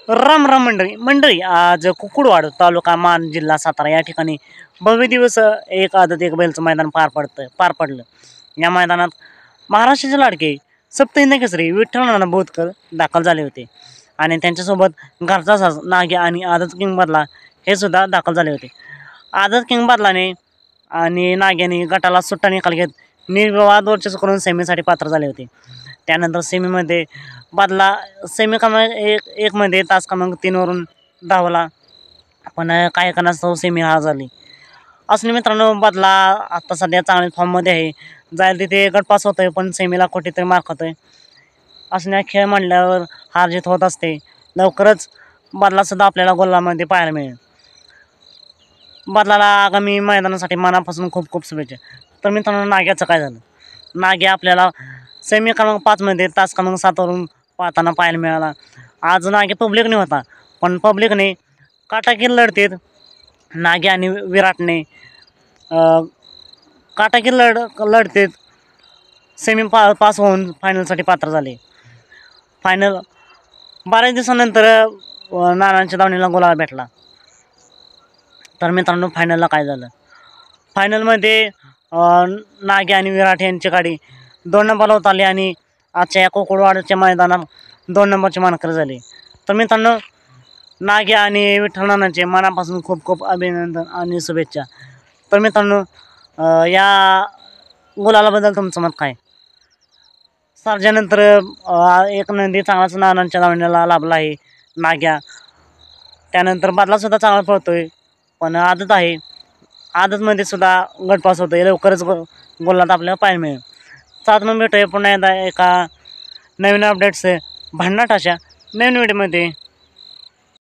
राम राम मंडळी आज कुकुडवाड तालुका मान जिल्हा सातारा या ठिकाणी भव्य दिवस एक आदत एक बैलचं मैदान पार पडलं। या मैदानात महाराष्ट्राचे लाडके सप्तहिंद केसरी विठ्ठल नाना बोधकर दाखल झाले होते आणि त्यांच्यासोबत घरचा साज नागे आणि आदत किंग बदला हे सुद्धा दाखल झाले होते। आदत किंग बदलाने आणि नाग्याने गटाला सुट्टा निकाल घेत निर्विवाद वर्चस्व करून सेमीसाठी पात्र झाले होते। त्यानंतर सेमीमध्ये बदला सेमी क्रमांक एक मध्ये तास क्रमांक 3 वरून धावला, पण काही कारणास्तव सेमी हार झाली। असले मित्रांनो, बदला आता सध्या चांगल्या फॉर्ममध्ये आहे, जायला तिथे गट पास होतोय पण सेमीला कुठेतरी मार खातोय। असल्या खेळ म्हणल्यावर हार जीत होत असते। लवकरच बदला सुद्धा आपल्याला गोलामध्ये पाहायला मिळेल। बदलाला आगामी मैदानासाठी मनापासून खूप खूप शुभेच्छा। तर मित्रांनो, नाग्याचं काय झालं? नाग्या आपल्याला सेमी क्रमांक 5 मध्ये तास क्रमांक 7 वरून पाहताना पाहायला मिळाला। आज नागे पब्लिकने होता, पण पब्लिकने काटाकीर लढतीत नागे आणि विराटने काटाकीर लढतीत सेमी पास होऊन फायनलसाठी पात्र झाले। फायनल 12 दिवसानंतर नानांच्या दावणीला गुलाल भेटला। तर मित्रांनो, फायनलला काय झालं? फायनलमध्ये नागे आणि विराट यांची गाडी 2 नंबरला उतरली आणि आजच्या या कुकुडवाडच्या मैदानात 2 नंबरचे मानकरी झाले। तर मित्रांनो, नागे आणि विठ्ठल नानांचे मनापासून खूप खूप अभिनंदन आणि शुभेच्छा। तर मित्रांनो, या गुलालाबद्दल तुमचं मत काय? सर्जानंतर एक नंदी चांगलाच नानांच्या दावणीला लाभला आहे नाग्या। त्यानंतर बदलासुद्धा चांगला पळतोय, पण आदत आहे, आदतमध्ये सुद्धा गटपास होतोय। लवकरच गोलात आपल्याला पाहायला मिळेल। सात मग भेटूया पुन्हा एकदा एका नवीन अपडेट्स भन्नाट अशा नवीन व्हिडिओमध्ये।